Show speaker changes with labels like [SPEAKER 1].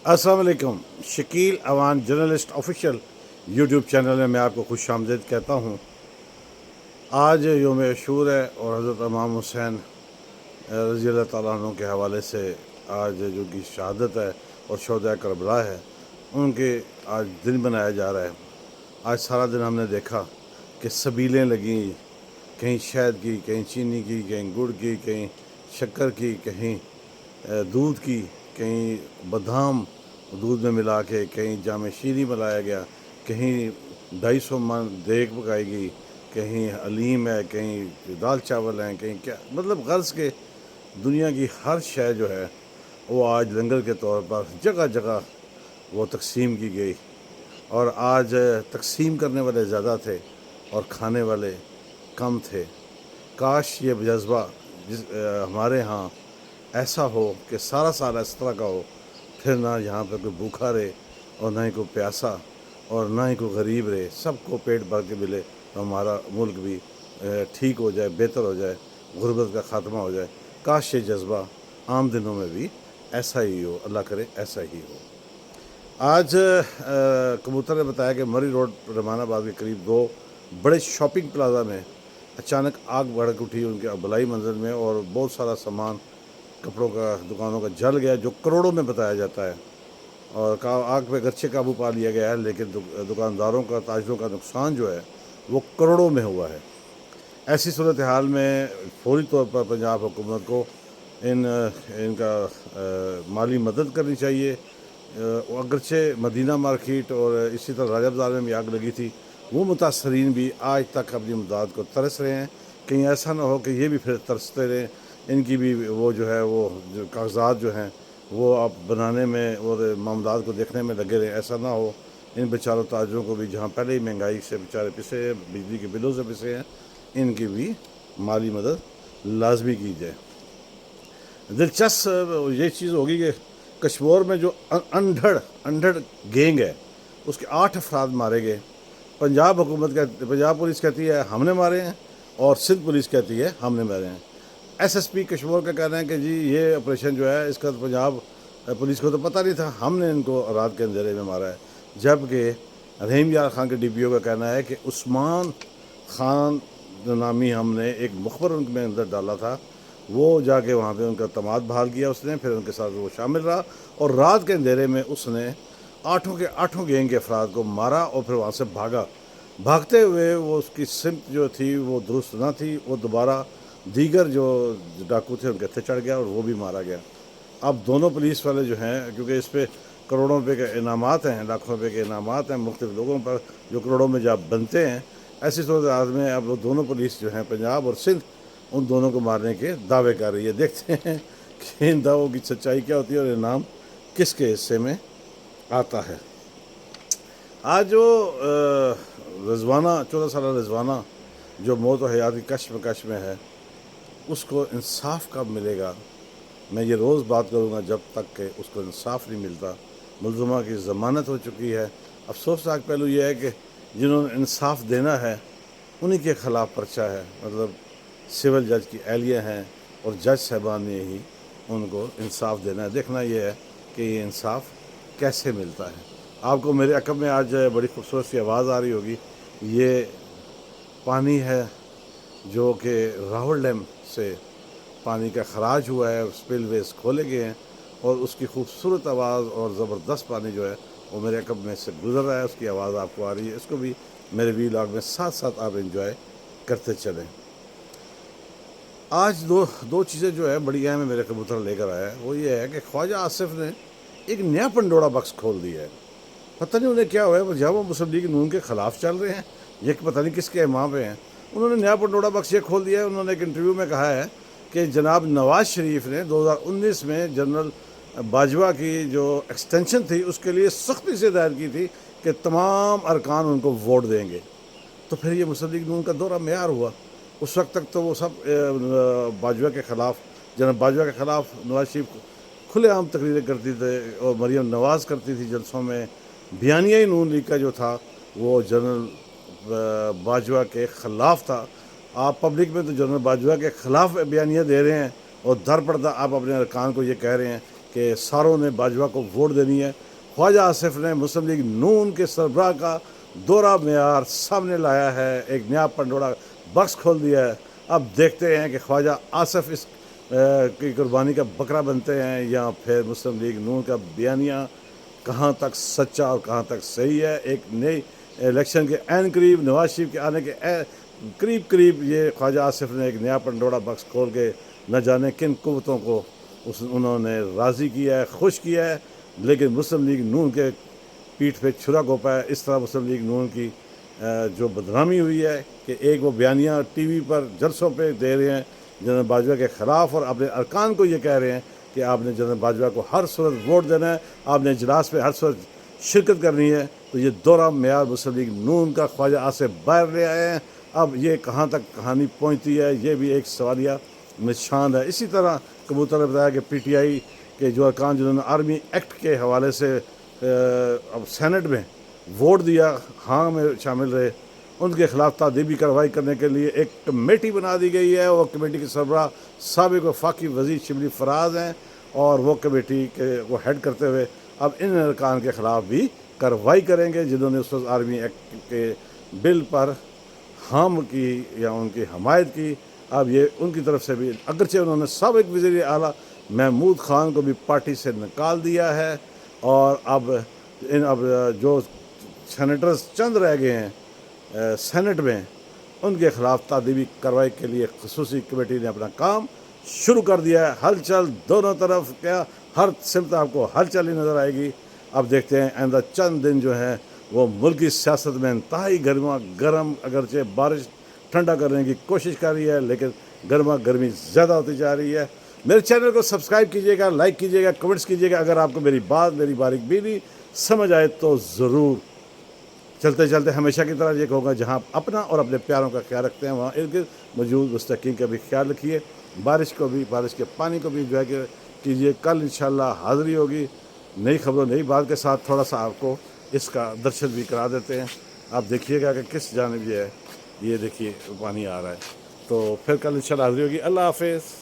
[SPEAKER 1] السلام علیکم. Shakeel Awan journalist official YouTube channel میں آپ کو خوش آمدید کہتا ہوں. آج یوم عاشور ہے اور حضرت امام حسین رضی اللہ تعالیٰ عنہ کے حوالے سے آج جو کی شہادت ہے اور شہداء کربلا ہے ان کے آج دن منایا جا رہا ہے. آج سارا دن ہم نے دیکھا کہ سبیلیں لگیں، کہیں شہد کی، کہیں چینی کی، کہیں گڑ کی، کہیں شکر کی، کہیں دودھ کی، کہیں بادام دودھ میں ملا کے، کہیں جام شیریں ملایا گیا، کہیں 250 من دیگ پکائی گئی، کہیں حلیم ہے، کہیں دال چاول ہیں، کہیں کیا، مطلب غرض کے دنیا کی ہر شے جو ہے وہ آج لنگر کے طور پر جگہ جگہ وہ تقسیم کی گئی. اور آج تقسیم کرنے والے زیادہ تھے اور کھانے والے کم تھے. کاش یہ جذبہ ہمارے ہاں ایسا ہو کہ سارا سال اس طرح کا ہو، پھر نہ یہاں پہ کوئی بھوکا رہے اور نہ ہی کوئی پیاسا اور نہ ہی کوئی غریب رہے، سب کو پیٹ بھر کے ملے تو ہمارا ملک بھی ٹھیک ہو جائے، بہتر ہو جائے، غربت کا خاتمہ ہو جائے. کاش یہ جذبہ عام دنوں میں بھی ایسا ہی ہو، اللہ کرے ایسا ہی ہو. آج کبوتر نے بتایا کہ مری روڈ رحمان آباد کے قریب دو بڑے شاپنگ پلازا میں اچانک آگ بھڑک اٹھی ان کے بلائی منزل میں، اور بہت سارا سامان کپڑوں کا دکانوں کا جل گیا جو کروڑوں میں بتایا جاتا ہے. اور آگ پہ گرچہ قابو پا لیا گیا ہے، لیکن دکانداروں کا، تاجروں کا نقصان جو ہے وہ کروڑوں میں ہوا ہے. ایسی صورتحال میں فوری طور پر پنجاب حکومت کو ان کا مالی مدد کرنی چاہیے. اگرچہ مدینہ مارکیٹ اور اسی طرح راجہ بازار میں بھی آگ لگی تھی، وہ متاثرین بھی آج تک اپنی امداد کو ترس رہے ہیں. کہیں ایسا نہ ہو کہ یہ بھی پھر ترستے رہیں، ان کی بھی وہ جو ہے وہ جو کاغذات جو ہیں وہ آپ بنانے میں اور معاملات کو دیکھنے میں لگے رہیں. ایسا نہ ہو ان بیچاروں تاجروں کو بھی، جہاں پہلے ہی مہنگائی سے بیچارے پسے ہیں، بجلی کے بلوں سے پسے ہیں، ان کی بھی مالی مدد لازمی کی جائے. دلچسپ یہ چیز ہوگی کہ کشمور میں جو انڈھڑ گینگ ہے اس کے 8 افراد مارے گئے. پنجاب پولیس کہتی ہے ہم نے مارے ہیں، اور سندھ پولیس کہتی ہے ہم نے مارے ہیں. ایس ایس پی کشمور کا کہنا ہے کہ جی یہ آپریشن جو ہے اس کا پنجاب پولیس کو تو پتہ نہیں تھا، ہم نے ان کو رات کے اندھیرے میں مارا ہے. جبکہ رحیم یار خان کے ڈی پی او کا کہنا ہے کہ عثمان خان نامی ہم نے ایک مخبر ان میں اندر ڈالا تھا، وہ جا کے وہاں پہ ان کا اعتماد بحال کیا اس نے، پھر ان کے ساتھ وہ شامل رہا اور رات کے اندھیرے میں اس نے 8 گینگ کے افراد کو مارا اور پھر وہاں سے بھاگا. بھاگتے ہوئے وہ اس کی سمت جو تھی وہ درست نہ تھی، وہ دوبارہ دیگر جو ڈاکو تھے ان کے تھے چڑھ گیا اور وہ بھی مارا گیا. اب دونوں پولیس والے جو ہیں، کیونکہ اس پہ کروڑوں روپے کے انعامات ہیں، لاکھوں روپے کے انعامات ہیں مختلف لوگوں پر جو کروڑوں میں جب بنتے ہیں، ایسی صورتحال میں اب وہ دونوں پولیس جو ہیں پنجاب اور سندھ ان دونوں کو مارنے کے دعوے کر رہی ہے. دیکھتے ہیں کہ ان دعووں کی سچائی کیا ہوتی ہے اور انعام کس کے حصے میں آتا ہے. آج جو رضوانہ 14 سالہ رضوانہ جو موت و حیات کی کشمکش میں ہے، اس کو انصاف کب ملے گا؟ میں یہ روز بات کروں گا جب تک کہ اس کو انصاف نہیں ملتا. ملزمہ کی ضمانت ہو چکی ہے. افسوسناک پہلو یہ ہے کہ جنہوں نے انصاف دینا ہے انہی کے خلاف پرچہ ہے، مطلب سول جج کی اہلیہ ہیں اور جج صاحبان نے ہی ان کو انصاف دینا ہے. دیکھنا یہ ہے کہ یہ انصاف کیسے ملتا ہے. آپ کو میرے عقب میں آج بڑی خوبصورت سی آواز آ رہی ہوگی، یہ پانی ہے جو کہ راول ڈیم سے پانی کا خراج ہوا ہے، اسپل ویز کھولے گئے ہیں، اور اس کی خوبصورت آواز اور زبردست پانی جو ہے وہ میرے عقب میں سے گزر رہا ہے. اس کی آواز آپ کو آ رہی ہے، اس کو بھی میرے ویلاگ میں ساتھ ساتھ آپ انجوائے کرتے چلیں. آج دو چیزیں جو ہے بڑی اہم ہے میرے کبوتر لے کر آیا ہے. وہ یہ ہے کہ خواجہ آصف نے ایک نیا پنڈورا بکس کھول دیا ہے. پتہ نہیں انہیں کیا ہوا ہے، جب وہ مسلم لیگ نون کے خلاف چل رہے ہیں، یہ پتہ نہیں کس کے امام پہ ہیں، انہوں نے نیا پنڈورا بکس یہ کھول دیا ہے. انہوں نے ایک انٹرویو میں کہا ہے کہ جناب نواز شریف نے 2019 میں جنرل باجوہ کی جو ایکسٹینشن تھی اس کے لیے سختی سے ہدایت کی تھی کہ تمام ارکان ان کو ووٹ دیں گے. تو پھر یہ مسلم لیگ نون کا دورہ معیار ہوا. اس وقت تک تو وہ سب باجوہ کے خلاف، جنرل باجوہ کے خلاف نواز شریف کھلے عام تقریریں کرتی تھے اور مریم نواز کرتی تھی جلسوں میں. بیانیہ نون لیگ کا جو تھا وہ جنرل باجوہ کے خلاف تھا. آپ پبلک میں تو جنرل باجوہ کے خلاف بیانیہ دے رہے ہیں اور در پردہ آپ اپنے ارکان کو یہ کہہ رہے ہیں کہ ساروں نے باجوہ کو ووٹ دینی ہے۔ خواجہ آصف نے مسلم لیگ نون کے سربراہ کا دورہ معیار سامنے لایا ہے، ایک نیا پنڈورا بکس کھول دیا ہے۔ اب دیکھتے ہیں کہ خواجہ آصف اس کی قربانی کا بکرا بنتے ہیں یا پھر مسلم لیگ نون کا بیانیہ کہاں تک سچا اور کہاں تک صحیح ہے۔ ایک نئی الیکشن کے عین قریب، نواز شریف کے آنے کے قریب یہ خواجہ آصف نے ایک نیا پنڈورا بکس کھول کے نہ جانے کن قوتوں کو انہوں نے راضی کیا ہے، خوش کیا ہے، لیکن مسلم لیگ نون کے پیٹھ پہ چھرا گھونپا ہے۔ اس طرح مسلم لیگ نون کی جو بدنامی ہوئی ہے کہ ایک وہ بیانیہ ٹی وی پر جلسوں پہ دے رہے ہیں جنرل باجوہ کے خلاف، اور اپنے ارکان کو یہ کہہ رہے ہیں کہ آپ نے جنرل باجوہ کو ہر صورت ووٹ دینا ہے، آپ نے اجلاس میں ہر صورت شرکت کرنی ہے۔ تو یہ دورہ معیار مسلم لیگ نون کا خواجہ آصف باہر لے آئے ہیں۔ اب یہ کہاں تک کہانی پہنچتی ہے، یہ بھی ایک سوالیہ نشان ہے۔ اسی طرح کبوتر نے بتایا کہ پی ٹی آئی کے جو ارکان جنہوں نے آرمی ایکٹ کے حوالے سے اب سینٹ میں ووٹ دیا، ہاں میں شامل رہے، ان کے خلاف تعدیبی کارروائی کرنے کے لیے ایک کمیٹی بنا دی گئی ہے۔ وہ کمیٹی کے سربراہ سابق وفاقی وزیر شبلی فراز ہیں، اور وہ کمیٹی کے وہ ہیڈ کرتے ہوئے اب ان ارکان کے خلاف بھی کارروائی کریں گے جنہوں نے اس وقت آرمی ایکٹ کے بل پر ہم کی یا ان کی حمایت کی۔ اب یہ ان کی طرف سے بھی، اگرچہ انہوں نے سابق وزیر اعلیٰ محمود خان کو بھی پارٹی سے نکال دیا ہے، اور اب جو سینیٹرز چند رہ گئے ہیں سینٹ میں، ان کے خلاف تعدیبی کارروائی کے لیے خصوصی کمیٹی نے اپنا کام شروع کر دیا ہے۔ ہلچل دونوں طرف، کیا ہر سمت آپ کو ہلچل ہی نظر آئے گی۔ اب دیکھتے ہیں آئندہ چند دن جو ہیں وہ ملکی سیاست میں انتہائی گرم، اگرچہ بارش ٹھنڈا کرنے کی کوشش کر رہی ہے، لیکن گرمی زیادہ ہوتی جا رہی ہے۔ میرے چینل کو سبسکرائب کیجیے گا، لائک کیجیے گا، کمنٹس کیجیے گا۔ اگر آپ کو میری باریک بینی سمجھ آئے تو ضرور۔ چلتے چلتے ہمیشہ کی طرح یہ کہوں گا، جہاں آپ اپنا اور اپنے پیاروں کا خیال رکھتے ہیں وہاں ارد گرد موجود مستحقین کا بھی خیال رکھیے۔ بارش کے پانی کو بھی انجوائے کیجیے۔ کل انشاءاللہ حاضری ہوگی نئی خبروں نئی بات کے ساتھ۔ تھوڑا سا آپ کو اس کا درشن بھی کرا دیتے ہیں، آپ دیکھیے گا کہ کس جانب یہ ہے۔ یہ دیکھیے پانی آ رہا ہے، تو پھر کل انشاءاللہ حاضری ہوگی۔ اللہ حافظ۔